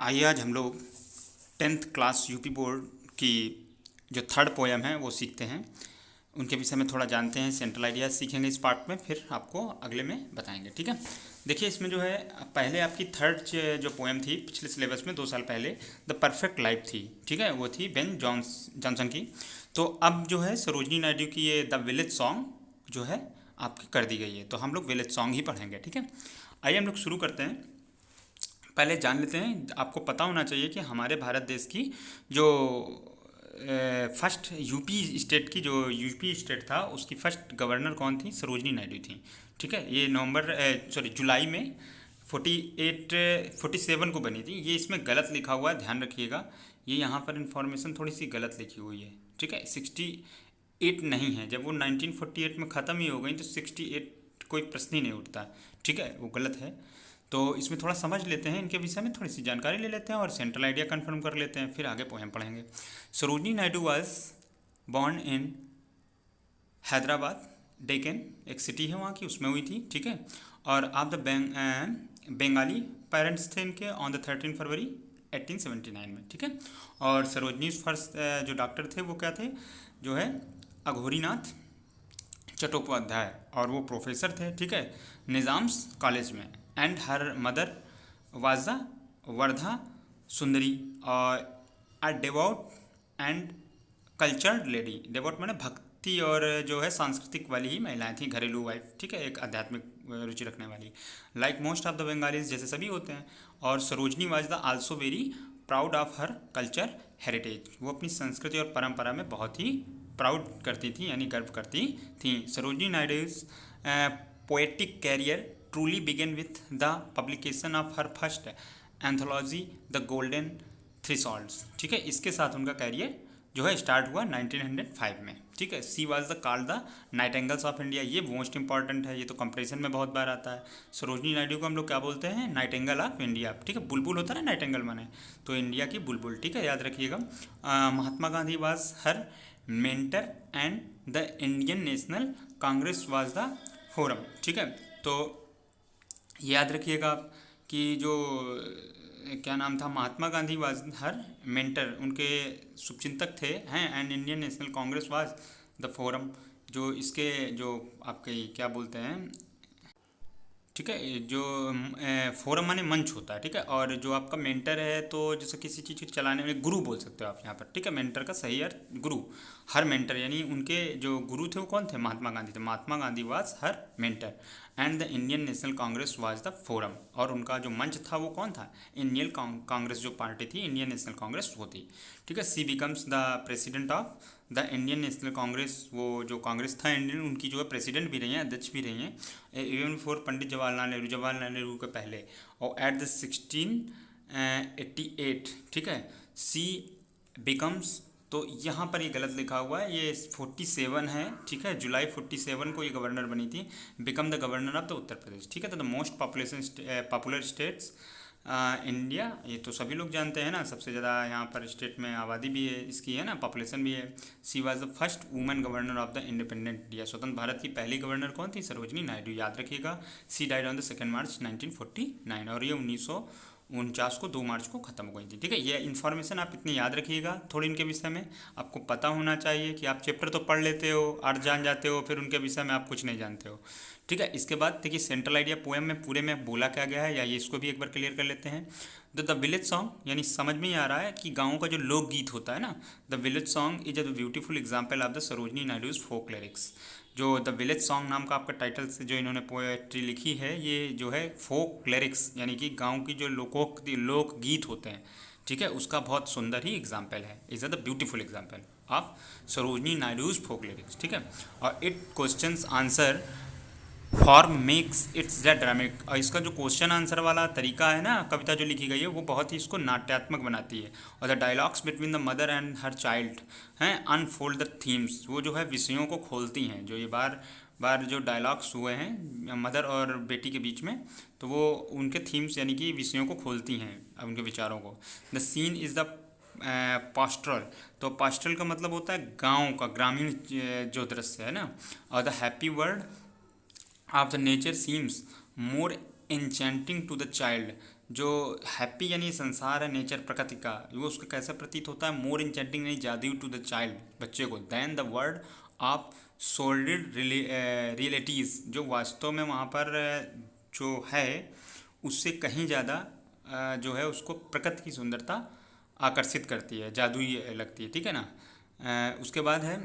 आइए आज हम लोग टेंथ क्लास यूपी बोर्ड की जो थर्ड पोएम है वो सीखते हैं। उनके विषय में थोड़ा जानते हैं, सेंट्रल आइडियाज सीखेंगे इस पार्ट में, फिर आपको अगले में बताएंगे। ठीक है, देखिए इसमें जो है पहले आपकी थर्ड जो पोएम थी पिछले सिलेबस में 2 साल पहले, द परफेक्ट लाइफ थी। ठीक है, वो थी बेन जॉनसन की। तो अब जो है सरोजनी नायडू की ये द विलेज सॉन्ग जो है आपकी कर दी गई है, तो हम लोग विलेज सॉन्ग ही पढ़ेंगे। ठीक है, आइए हम लोग शुरू करते हैं। पहले जान लेते हैं, आपको पता होना चाहिए कि हमारे भारत देश की जो फर्स्ट यूपी स्टेट की जो यूपी स्टेट था उसकी फर्स्ट गवर्नर कौन थी? सरोजनी नायडू थी। ठीक है, ये जुलाई में 47 को बनी थी। ये इसमें गलत लिखा हुआ है, ध्यान रखिएगा। ये यहाँ पर इंफॉर्मेशन थोड़ी सी गलत लिखी हुई है। ठीक है, 68 नहीं है। जब वो 1948 में ख़त्म ही हो गई तो 68 कोई प्रश्न ही नहीं उठता। ठीक है, वो गलत है। तो इसमें थोड़ा समझ लेते हैं, इनके विषय में थोड़ी सी जानकारी ले लेते हैं और सेंट्रल आइडिया कंफर्म कर लेते हैं, फिर आगे पोएम पढ़ेंगे। Sarojini Naidu was born in Hyderabad, Deccan एक सिटी है वहाँ की, उसमें हुई थी। ठीक है, और आप द बंगाली पेरेंट्स थे इनके ऑन द 13 फरवरी 1879 में। ठीक है, और सरोजनी फर्स्ट जो डॉक्टर थे वो क्या थे? जो है अघोरीनाथ चट्टोपाध्याय, और वो प्रोफेसर थे। ठीक है, निज़ाम्स कॉलेज में। And her mother was the Wardha सुंदरी, और अ devotee and cultured lady. Devotee माने भक्ति और जो है सांस्कृतिक वाली ही महिलाएं थी, घरेलू वाइफ। ठीक है, एक आध्यात्मिक रुचि रखने वाली, like most of the Bengalis, जैसे सभी होते हैं। और Sarojini was the also very proud of her culture heritage. वो अपनी संस्कृति और परंपरा में बहुत ही प्राउड करती थी, यानी गर्व करती थी। Sarojini Naidu's poetic career truly begin with the publication of her first anthology the golden thresholds. ठीक है, इसके साथ उनका कैरियर जो है स्टार्ट हुआ 1905 में। ठीक है, she was the called the nightingales of India. ये मोस्ट इंपॉर्टेंट है, ये तो कंपटीशन में बहुत बार आता है। सरोजनी नायडू को हम लोग क्या बोलते हैं? Nightingale of India. ठीक है, बुलबुल होता है ना नाइटेंगल माने, तो इंडिया की बुलबुल। ठीक है, याद रखिएगा। Mahatma Gandhi was her mentor and the Indian National Congress was the forum. ठीक है, तो याद रखिएगा आप कि जो क्या नाम था, महात्मा गांधी वाज हर मेंटर, उनके शुभचिंतक थे हैं। And Indian National Congress was the forum, जो इसके जो आपके क्या बोलते हैं, ठीक है, जो फोरम माने मंच होता है। ठीक है, और जो आपका मेंटर है तो जैसे किसी चीज़ को चलाने में गुरु बोल सकते हो आप यहाँ पर। ठीक है, मेंटर का सही अर्थ गुरु। हर मेंटर यानी उनके जो गुरु थे वो कौन थे? महात्मा गांधी थे। Mahatma Gandhi was her mentor and the Indian National Congress was the forum, और उनका जो मंच था वो कौन था? इंडियन कांग्रेस जो पार्टी थी, इंडियन नेशनल कांग्रेस वो थी। ठीक है, she becomes the president of the Indian National Congress. वो जो कांग्रेस था इंडियन, उनकी जो है प्रेसिडेंट भी रही हैं, अध्यक्ष भी रही हैं, इवन बिफोर पंडित जवाहरलाल नेहरू के पहले। और एट द 1688, ठीक है, सी बिकम्स, तो यहाँ पर ये गलत लिखा हुआ है, ये 47 है। ठीक है, जुलाई 47 को ये गवर्नर बनी थी। Become the governor of the Uttar Pradesh. ठीक है, तो the most popular states India, ये तो सभी लोग जानते हैं ना, सबसे ज़्यादा यहाँ पर स्टेट में आबादी भी है इसकी, है ना, पॉपुलेशन भी है। She was the first women governor of the independent India. स्वतंत्र भारत की पहली गवर्नर कौन थी? सरोजनी नायडू, याद रखिएगा। सी डाइड ऑन द 2 मार्च 1949, और ये 1949 को 2 मार्च को ख़त्म हो गई थी। ठीक है, ये इन्फॉर्मेशन आप इतनी याद रखिएगा। थोड़ी इनके विषय में आपको पता होना चाहिए कि आप चैप्टर तो पढ़ लेते हो, अर्थ जान जाते हो, फिर उनके विषय में आप कुछ नहीं जानते हो। ठीक है, इसके बाद देखिए सेंट्रल आइडिया पोएम में पूरे में बोला क्या गया है, या ये इसको भी एक बार क्लियर कर लेते हैं। द विलेज सॉन्ग, यानी समझ में ही आ रहा है कि गाँव का जो लोकगीत होता है ना, the village song is a beautiful example of the Sarojini Naidu's folk lyrics. जो द विलेज सॉन्ग नाम का आपका टाइटल से जो इन्होंने पोएट्री लिखी है, ये जो है फोक लिरिक्स, यानी कि गाँव की जो लोकगीत होते हैं, ठीक है, उसका बहुत सुंदर ही एग्जाम्पल है। Is the beautiful example of Sarojini Naidu's folk lyrics. ठीक है, और it questions answer form makes its the dramatic. और इसका जो क्वेश्चन आंसर वाला तरीका है ना, कविता जो लिखी गई है, वो बहुत ही इसको नाट्यात्मक बनाती है। और the dialogues between the mother and her child हैं अनफोल्ड द थीम्स, वो जो है विषयों को खोलती हैं। जो ये बार बार जो डायलॉग्स हुए हैं मदर और बेटी के बीच में, तो वो उनके थीम्स यानी कि विषयों को खोलती हैं, उनके विचारों को। The scene is the pastoral, तो पास्ट्रल का मतलब होता है गाँव का, ग्रामीण जो दृश्य है ना। और the happy word of the nature seems more enchanting to the child, जो हैप्पी यानी संसार है, नेचर प्रकृति का, वो उसको कैसा प्रतीत होता है, मोर इंचेंटिंग यानी जादुई टू द चाइल्ड, बच्चे को, then the world of sordid realities, जो वास्तव में वहाँ पर जो है उससे कहीं ज़्यादा जो है उसको प्रकृति की सुंदरता आकर्षित करती है, जादुई लगती है, ठीक है ना। उसके बाद है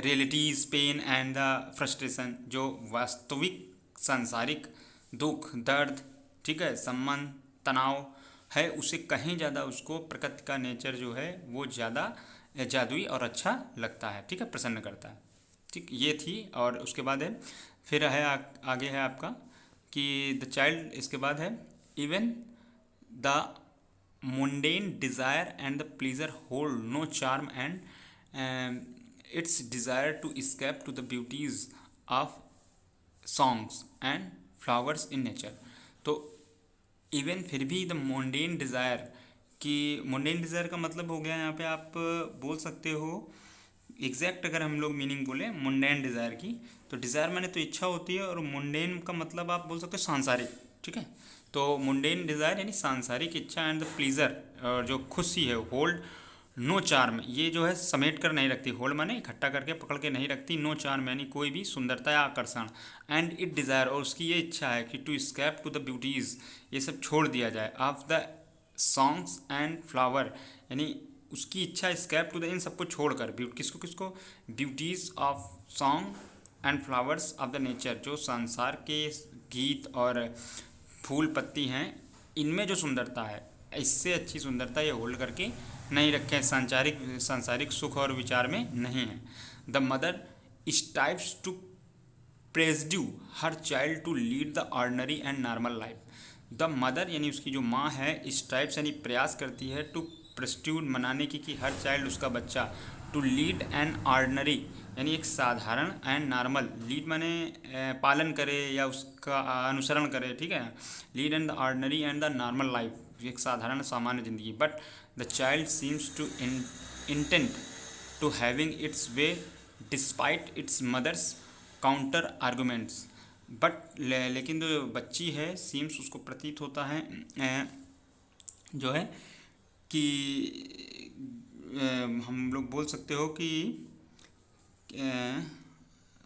realities pain and the frustration, जो वास्तविक सांसारिक दुख दर्द, ठीक है, संबंध तनाव है, उससे कहीं ज़्यादा उसको प्रकृति का नेचर जो है वो ज़्यादा जादुई और अच्छा लगता है, ठीक है, प्रसन्न करता है। ठीक, ये थी। और उसके बाद है फिर है आगे है आपका कि द चाइल्ड, इसके बाद है even the mundane desire and the pleasure hold no charm and its desire to escape to the beauties of songs and flowers in nature. तो इवन फिर भी द मोंडेन डिज़ायर, कि मोंडेन डिज़ायर का मतलब हो गया यहाँ पे आप बोल सकते हो एग्जैक्ट, अगर हम लोग मीनिंग बोले मुंडेन डिज़ायर की, तो डिज़ायर माने तो इच्छा होती है, और मुंडेन का मतलब आप बोल सकते हो सांसारिक, ठीक है। तो मुंडेन डिज़ायर यानी सांसारिक इच्छा एंड द प्लीजर, और जो खुशी है, होल्ड नो चार्म, ये जो है समेट कर नहीं रखती, होल्ड माने इकट्ठा करके पकड़ के नहीं रखती, नो चार्म यानी कोई भी सुंदरता या आकर्षण, एंड इट डिज़ायर, और उसकी ये इच्छा है कि टू स्कैप टू द ब्यूटीज़, ये सब छोड़ दिया जाए, of the songs and flower, यानी उसकी इच्छा स्कैप टू द, इन सबको छोड़कर, किसको किसको, beauties of song and flowers of the nature, जो संसार के गीत और फूल पत्ती हैं, इनमें जो सुंदरता है, इससे अच्छी सुंदरता ये होल्ड करके नहीं रखें, सांसारिक सुख और विचार में नहीं है। The mother strives to persuade her child to lead the ordinary and normal life. The mother यानी उसकी जो माँ है, स्ट्राइव्स यानी प्रयास करती है, टू प्रेस्ट्यूड मनाने की, कि हर चाइल्ड उसका बच्चा, टू लीड एन ऑर्डनरी यानी एक साधारण, एंड नॉर्मल, लीड माने पालन करे या उसका अनुसरण करे, ठीक है, lead and the ordinary and the normal life, एक साधारण सामान्य जिंदगी। But the child seems to intent to having its way despite its mother's counter arguments. But लेकिन जो बच्ची है, सीम्स उसको प्रतीत होता है जो है कि हम लोग बोल सकते हो कि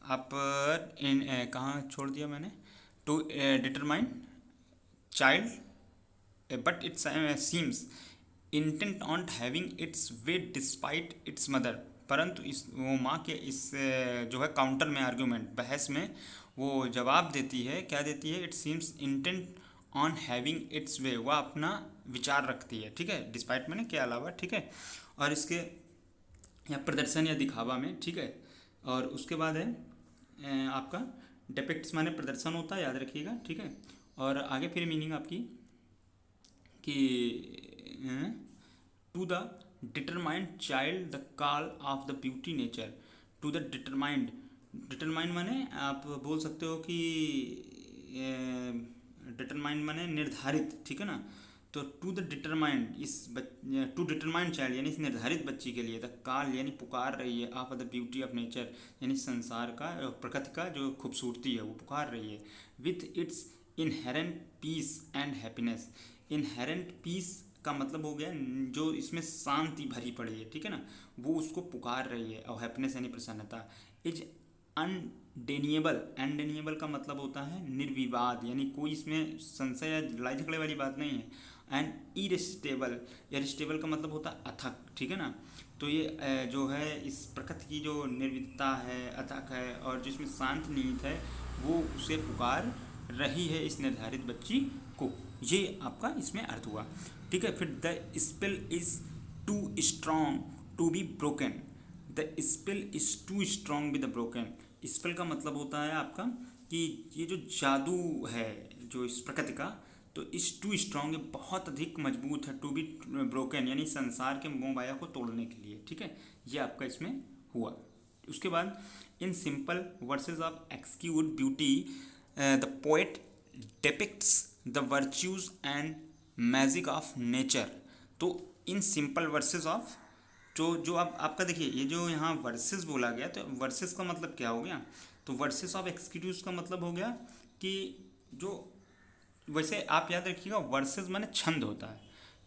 आप इन कहाँ छोड़ दिया मैंने, to determine child, but its seems intent on having its way despite its mother, परंतु इस वो माँ के इस जो है काउंटर में, आर्ग्यूमेंट, बहस में वो जवाब देती है, क्या देती है, it seems intent on having its way, वह अपना विचार रखती है, ठीक है, डिस्पाइट मैंने के अलावा, ठीक है, और इसके या प्रदर्शन या दिखावा में, ठीक है। और उसके बाद है आपका डिपिक्ट्स माने प्रदर्शन होता है, याद रखिएगा, ठीक है। और आगे फिर मीनिंग आपकी कि to the determined child the call of the beauty nature, to the determined, determined माने आप बोल सकते हो कि डिटरमाइंड माने निर्धारित, ठीक है ना। तो to the determined, to determined child यानी इस निर्धारित बच्ची के लिए, द कॉल यानी पुकार रही है, of the beauty of nature यानी संसार का, प्रकृति का जो खूबसूरती है वो पुकार रही है, with its inherent peace and happiness. Inherent peace का मतलब हो गया जो इसमें शांति भरी पड़ी है, ठीक है ना, वो उसको पुकार रही है, और हैप्पीनेस यानी प्रसन्नता। इज अनडेनिएबल, अनडेनिएबल का मतलब होता है निर्विवाद, यानी कोई इसमें संशय या लड़ाई झगड़े वाली बात नहीं है। एंड इरेसिस्टेबल, इरेसिस्टेबल का मतलब होता है अथक, ठीक है ना। तो ये जो है इस प्रकृति की जो निर्विधता है, अथक है, और जिसमें शांत नीत है, वो उसे पुकार रही है, इस निर्धारित बच्ची को। ये आपका इसमें अर्थ हुआ, ठीक है। फिर the spell is too strong to be broken, the spell is too strong be the broken. Spell का मतलब होता है आपका कि ये जो जादू है जो इस प्रकृति का, तो इस टू स्ट्रॉन्ग, बहुत अधिक मजबूत है, टू बी ब्रोकन यानी संसार के मोह माया को तोड़ने के लिए, ठीक है, ये आपका इसमें हुआ। उसके बाद in simple versus of execute beauty the poet depicts the virtues and magic of nature. तो इन सिंपल वर्सेस ऑफ, जो आप आपका देखिए, ये जो यहाँ वर्सेस बोला गया, तो वर्सेस का मतलब क्या हो गया, तो वर्सेस ऑफ एक्सक्यूट्स का मतलब हो गया कि जो वैसे आप याद रखिएगा वर्सेस माने छंद होता है,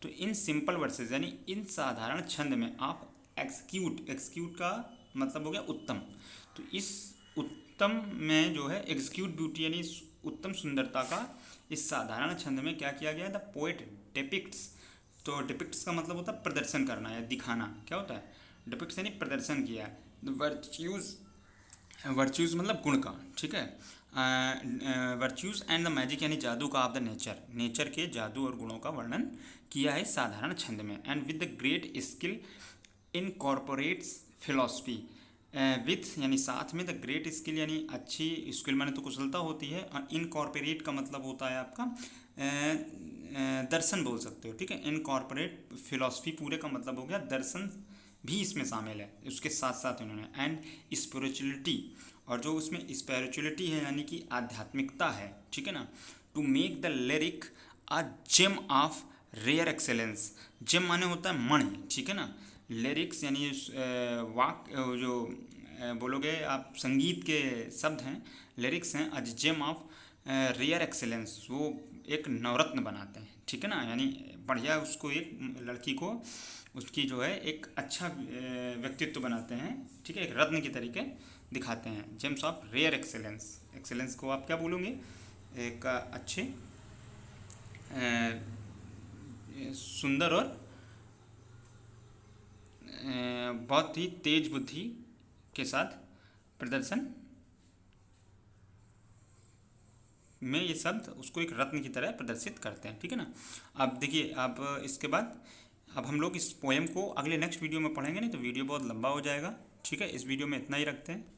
तो इन सिंपल वर्सेस यानी इन साधारण छंद में आप एक्सक्यूट, एक्सक्यूट का मतलब हो गया उत्तम, तो इस उत्तम में जो है एग्जीक्यूट ब्यूटी यानी इस उत्तम सुंदरता का इस साधारण छंद में क्या किया गया, द पोएट डिपिक्ट्स, तो डिपिक्ट्स का मतलब होता है प्रदर्शन करना या दिखाना, क्या होता है डिपिक्ट्स यानी प्रदर्शन किया, द वर्च्यूज, वर्च्यूज़ मतलब गुण का, ठीक है, वर्च्यूज़ एंड द मैजिक यानी जादू का ऑफ द नेचर, नेचर के जादू और गुणों का वर्णन किया है साधारण छंद में, and with the great skill incorporates philosophy, with यानी साथ में, द ग्रेट स्किल यानी अच्छी स्किल माने तो कुशलता होती है, इनकॉर्पोरेट का मतलब होता है आपका दर्शन बोल सकते हो, ठीक है, इनकॉर्पोरेट फिलॉसफी पूरे का मतलब हो गया दर्शन भी इसमें शामिल है, उसके साथ साथ उन्होंने एंड स्पिरिचुअलिटी, और जो उसमें स्पिरिचुअलिटी है यानी कि आध्यात्मिकता है, ठीक है ना, to make the lyric a gem of rare excellence, gem माने होता है मणि, ठीक है ना, लिरिक्स यानी वाक जो बोलोगे आप संगीत के शब्द हैं, लिरिक्स हैं, a gem of rare excellence, वो एक नवरत्न बनाते हैं, ठीक है ना, यानी बढ़िया उसको एक लड़की को उसकी जो है एक अच्छा व्यक्तित्व बनाते हैं, ठीक है, एक रत्न की तरीके दिखाते हैं, gems of rare excellence, excellence को आप क्या बोलोगे, एक अच्छे सुंदर और बहुत ही तेज बुद्धि के साथ प्रदर्शन में ये शब्द उसको एक रत्न की तरह प्रदर्शित करते हैं, ठीक है ना। अब देखिए अब इसके बाद अब हम लोग इस पोएम को अगले नेक्स्ट वीडियो में पढ़ेंगे, नहीं तो वीडियो बहुत लंबा हो जाएगा, ठीक है, इस वीडियो में इतना ही रखते हैं।